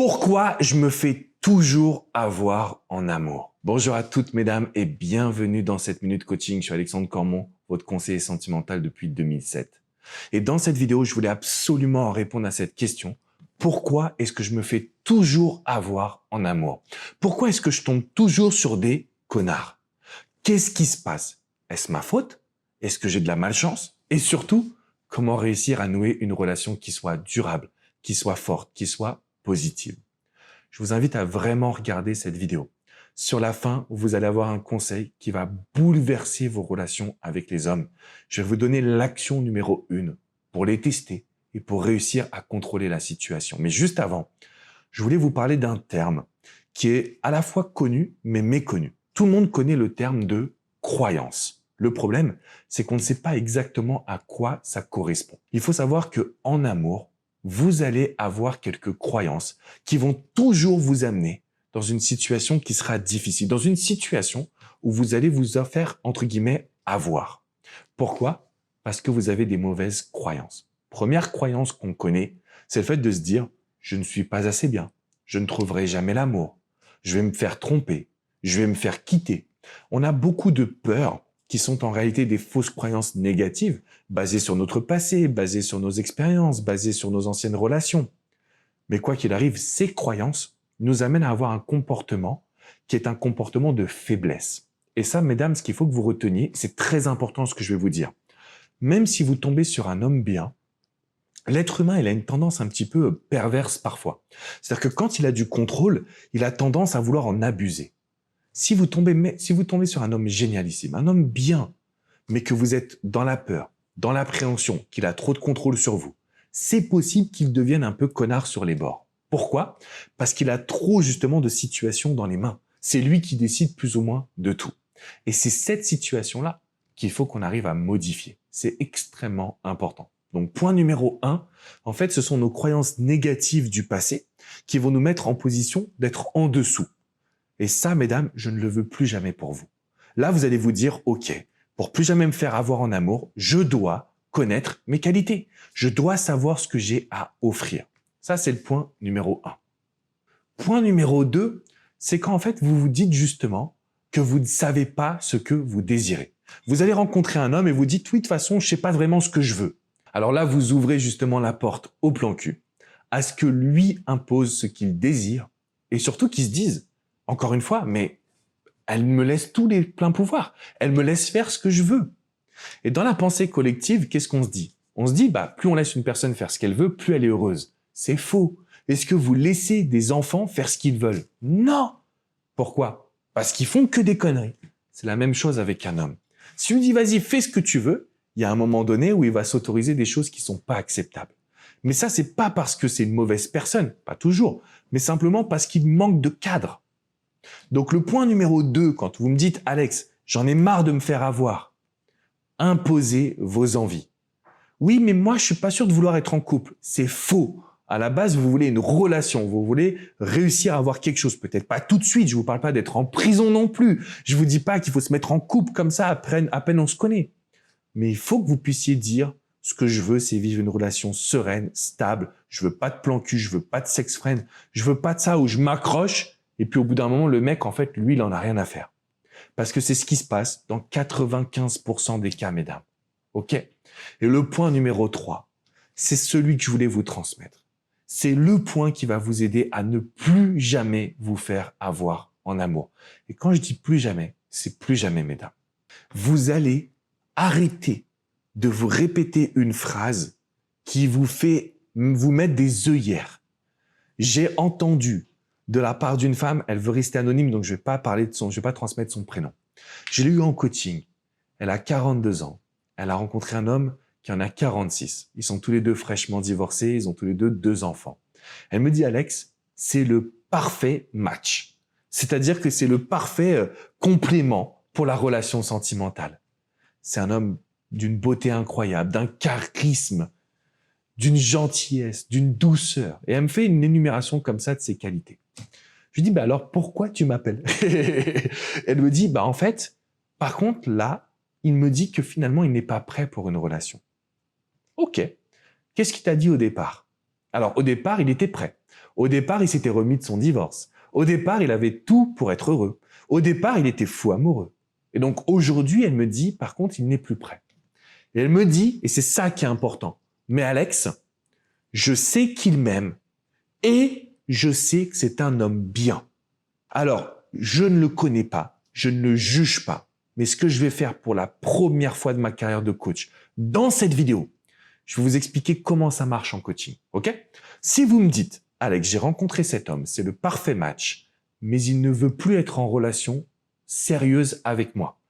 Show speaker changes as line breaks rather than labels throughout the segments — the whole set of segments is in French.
Pourquoi je me fais toujours avoir en amour? Bonjour à toutes mesdames et bienvenue dans cette minute coaching. Je suis Alexandre Cormon, votre conseiller sentimental depuis 2007. Et dans cette vidéo, je voulais absolument répondre à cette question. Pourquoi est-ce que je me fais toujours avoir en amour? Pourquoi est-ce que je tombe toujours sur des connards? Qu'est-ce qui se passe? Est-ce ma faute? Est-ce que j'ai de la malchance? Et surtout, comment réussir à nouer une relation qui soit durable, qui soit forte, qui soit positive? Je vous invite à vraiment regarder cette vidéo. Sur la fin, vous allez avoir un conseil qui va bouleverser vos relations avec les hommes. Je vais vous donner l'action numéro 1 pour les tester et pour réussir à contrôler la situation. Mais juste avant, je voulais vous parler d'un terme qui est à la fois connu mais méconnu. Tout le monde connaît le terme de croyance. Le problème, c'est qu'on ne sait pas exactement à quoi ça correspond. Il faut savoir que en amour, vous allez avoir quelques croyances qui vont toujours vous amener dans une situation qui sera difficile, dans une situation où vous allez vous faire, entre guillemets, avoir. Pourquoi? Parce que vous avez des mauvaises croyances. Première croyance qu'on connaît, c'est le fait de se dire « je ne suis pas assez bien, je ne trouverai jamais l'amour, je vais me faire tromper, je vais me faire quitter ». On a beaucoup de peurs qui sont en réalité des fausses croyances négatives, basées sur notre passé, basées sur nos expériences, basées sur nos anciennes relations. Mais quoi qu'il arrive, ces croyances nous amènent à avoir un comportement qui est un comportement de faiblesse. Et ça, mesdames, ce qu'il faut que vous reteniez, c'est très important ce que je vais vous dire. Même si vous tombez sur un homme bien, l'être humain, il a une tendance un petit peu perverse parfois. C'est-à-dire que quand il a du contrôle, il a tendance à vouloir en abuser. Si vous tombez sur un homme génialissime, un homme bien, mais que vous êtes dans la peur, dans l'appréhension, qu'il a trop de contrôle sur vous, c'est possible qu'il devienne un peu connard sur les bords. Pourquoi? Parce qu'il a trop justement de situations dans les mains. C'est lui qui décide plus ou moins de tout. Et c'est cette situation-là qu'il faut qu'on arrive à modifier. C'est extrêmement important. Donc point numéro 1, en fait, ce sont nos croyances négatives du passé qui vont nous mettre en position d'être en dessous. Et ça, mesdames, je ne le veux plus jamais pour vous. Là, vous allez vous dire, ok, pour plus jamais me faire avoir en amour, je dois connaître mes qualités. Je dois savoir ce que j'ai à offrir. Ça, c'est le point numéro 1. Point numéro 2, c'est quand en fait, vous vous dites justement que vous ne savez pas ce que vous désirez. Vous allez rencontrer un homme et vous dites, oui, de toute façon, je ne sais pas vraiment ce que je veux. Alors là, vous ouvrez justement la porte au plan cul, à ce que lui impose ce qu'il désire et surtout qu'il se dise, encore une fois, mais elle me laisse tous les pleins pouvoirs. Elle me laisse faire ce que je veux. Et dans la pensée collective, qu'est-ce qu'on se dit? On se dit, plus on laisse une personne faire ce qu'elle veut, plus elle est heureuse. C'est faux. Est-ce que vous laissez des enfants faire ce qu'ils veulent? Non. Pourquoi? Parce qu'ils font que des conneries. C'est la même chose avec un homme. Si on lui dit, vas-y, fais ce que tu veux, il y a un moment donné où il va s'autoriser des choses qui sont pas acceptables. Mais ça, c'est pas parce que c'est une mauvaise personne, pas toujours, mais simplement parce qu'il manque de cadre. Donc le point numéro 2, quand vous me dites « Alex, j'en ai marre de me faire avoir », imposez vos envies. Oui, mais moi, je suis pas sûr de vouloir être en couple. C'est faux. À la base, vous voulez une relation, vous voulez réussir à avoir quelque chose. Peut-être pas tout de suite, je vous parle pas d'être en prison non plus. Je vous dis pas qu'il faut se mettre en couple comme ça, à peine on se connaît. Mais il faut que vous puissiez dire « Ce que je veux, c'est vivre une relation sereine, stable. Je veux pas de plan cul, je veux pas de sex friend. Je veux pas de ça où je m'accroche. » Et puis au bout d'un moment, le mec, en fait, lui, il en a rien à faire. Parce que c'est ce qui se passe dans 95% des cas, mesdames. OK? Et le point numéro 3, c'est celui que je voulais vous transmettre. C'est le point qui va vous aider à ne plus jamais vous faire avoir en amour. Et quand je dis plus jamais, c'est plus jamais, mesdames. Vous allez arrêter de vous répéter une phrase qui vous fait vous mettre des œillères. J'ai entendu de la part d'une femme, elle veut rester anonyme, donc je vais pas transmettre son prénom. Je l'ai eu en coaching. Elle a 42 ans. Elle a rencontré un homme qui en a 46. Ils sont tous les deux fraîchement divorcés. Ils ont tous les deux 2 enfants. Elle me dit, Alex, c'est le parfait match. C'est-à-dire que c'est le parfait complément pour la relation sentimentale. C'est un homme d'une beauté incroyable, d'un charisme, d'une gentillesse, d'une douceur. Et elle me fait une énumération comme ça de ses qualités. Je lui dis, alors pourquoi tu m'appelles? Elle me dit, en fait, par contre, là, il me dit que finalement, il n'est pas prêt pour une relation. Ok. Qu'est-ce qu'il t'a dit au départ? Alors, au départ, il était prêt. Au départ, il s'était remis de son divorce. Au départ, il avait tout pour être heureux. Au départ, il était fou amoureux. Et donc aujourd'hui, elle me dit, par contre, il n'est plus prêt. Et elle me dit, et c'est ça qui est important, mais Alex, je sais qu'il m'aime et je sais que c'est un homme bien. Alors, je ne le connais pas, je ne le juge pas, mais ce que je vais faire pour la première fois de ma carrière de coach, dans cette vidéo, je vais vous expliquer comment ça marche en coaching, ok? Si vous me dites, Alex, j'ai rencontré cet homme, c'est le parfait match, mais il ne veut plus être en relation sérieuse avec moi.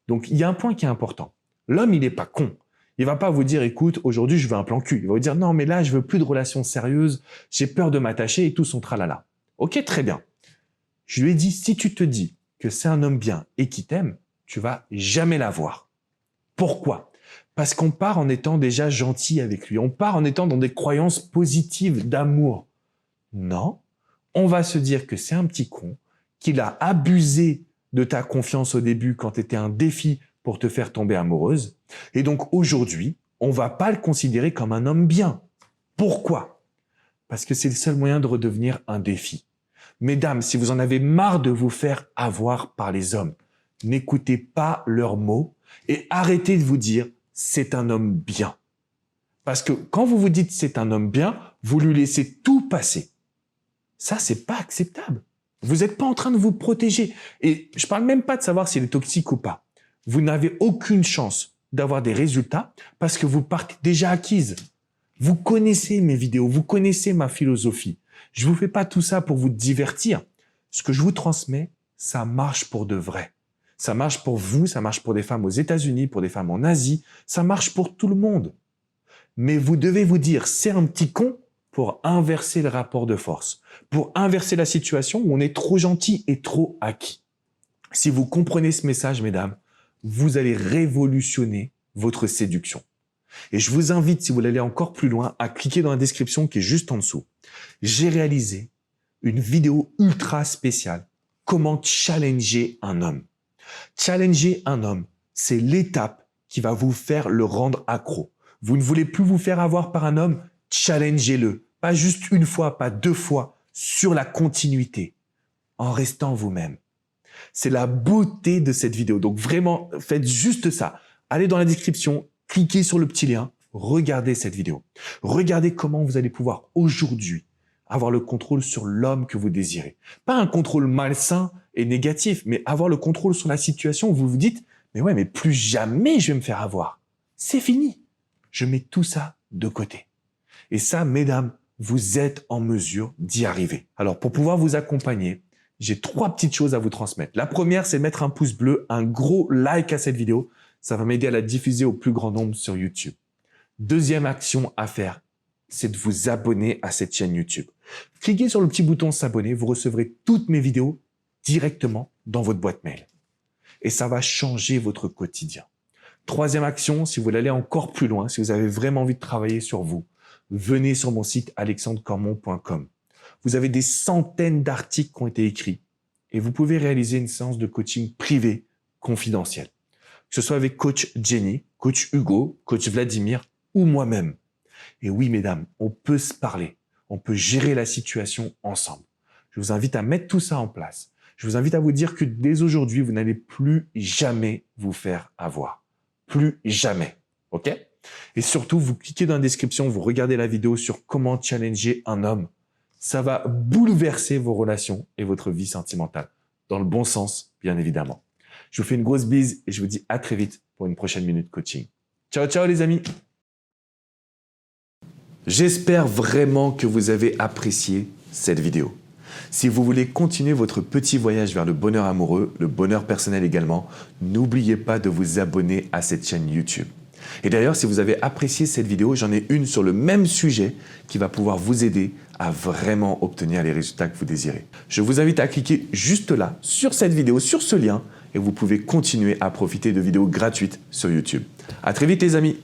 Donc, il y a un point qui est important. L'homme, il n'est pas con. Il va pas vous dire, écoute, aujourd'hui, je veux un plan cul. Il va vous dire, non, mais là, je veux plus de relations sérieuses, j'ai peur de m'attacher et tout son tralala. Ok, très bien. Je lui ai dit, si tu te dis que c'est un homme bien et qui t'aime, tu vas jamais l'avoir. Pourquoi? Parce qu'on part en étant déjà gentil avec lui. On part en étant dans des croyances positives d'amour. Non, on va se dire que c'est un petit con, qu'il a abusé de ta confiance au début quand tu étais un défi pour te faire tomber amoureuse. Et donc aujourd'hui, on va pas le considérer comme un homme bien. Pourquoi? Parce que c'est le seul moyen de redevenir un défi. Mesdames, si vous en avez marre de vous faire avoir par les hommes, n'écoutez pas leurs mots et arrêtez de vous dire « c'est un homme bien ». Parce que quand vous vous dites « c'est un homme bien », vous lui laissez tout passer. Ça, c'est pas acceptable. Vous n'êtes pas en train de vous protéger. Et je parle même pas de savoir s'il est toxique ou pas. Vous n'avez aucune chance d'avoir des résultats parce que vous partez déjà acquise. Vous connaissez mes vidéos, vous connaissez ma philosophie. Je vous fais pas tout ça pour vous divertir. Ce que je vous transmets, ça marche pour de vrai. Ça marche pour vous, ça marche pour des femmes aux États-Unis, pour des femmes en Asie, ça marche pour tout le monde. Mais vous devez vous dire, c'est un petit con pour inverser le rapport de force, pour inverser la situation où on est trop gentil et trop acquis. Si vous comprenez ce message, mesdames, vous allez révolutionner votre séduction. Et je vous invite, si vous voulez aller encore plus loin, à cliquer dans la description qui est juste en dessous. J'ai réalisé une vidéo ultra spéciale. Comment challenger un homme. Challenger un homme, c'est l'étape qui va vous faire le rendre accro. Vous ne voulez plus vous faire avoir par un homme, challengez-le. Pas juste une fois, pas deux fois, sur la continuité, en restant vous-même. C'est la beauté de cette vidéo. Donc vraiment, faites juste ça. Allez dans la description, cliquez sur le petit lien, regardez cette vidéo. Regardez comment vous allez pouvoir aujourd'hui avoir le contrôle sur l'homme que vous désirez. Pas un contrôle malsain et négatif, mais avoir le contrôle sur la situation où vous vous dites « mais ouais, mais plus jamais je vais me faire avoir. C'est fini. Je mets tout ça de côté. » Et ça, mesdames, vous êtes en mesure d'y arriver. Alors, pour pouvoir vous accompagner, j'ai 3 petites choses à vous transmettre. La première, c'est mettre un pouce bleu, un gros like à cette vidéo. Ça va m'aider à la diffuser au plus grand nombre sur YouTube. Deuxième action à faire, c'est de vous abonner à cette chaîne YouTube. Cliquez sur le petit bouton s'abonner, vous recevrez toutes mes vidéos directement dans votre boîte mail. Et ça va changer votre quotidien. Troisième action, si vous voulez aller encore plus loin, si vous avez vraiment envie de travailler sur vous, venez sur mon site alexandrecormon.com. Vous avez des centaines d'articles qui ont été écrits et vous pouvez réaliser une séance de coaching privée, confidentielle. Que ce soit avec coach Jenny, coach Hugo, coach Vladimir ou moi-même. Et oui, mesdames, on peut se parler. On peut gérer la situation ensemble. Je vous invite à mettre tout ça en place. Je vous invite à vous dire que dès aujourd'hui, vous n'allez plus jamais vous faire avoir. Plus jamais. OK? Et surtout, vous cliquez dans la description, vous regardez la vidéo sur comment challenger un homme. Ça va bouleverser vos relations et votre vie sentimentale. Dans le bon sens, bien évidemment. Je vous fais une grosse bise et je vous dis à très vite pour une prochaine minute coaching. Ciao, ciao les amis! J'espère vraiment que vous avez apprécié cette vidéo. Si vous voulez continuer votre petit voyage vers le bonheur amoureux, le bonheur personnel également, n'oubliez pas de vous abonner à cette chaîne YouTube. Et d'ailleurs, si vous avez apprécié cette vidéo, j'en ai une sur le même sujet qui va pouvoir vous aider à vraiment obtenir les résultats que vous désirez. Je vous invite à cliquer juste là, sur cette vidéo, sur ce lien, et vous pouvez continuer à profiter de vidéos gratuites sur YouTube. À très vite les amis!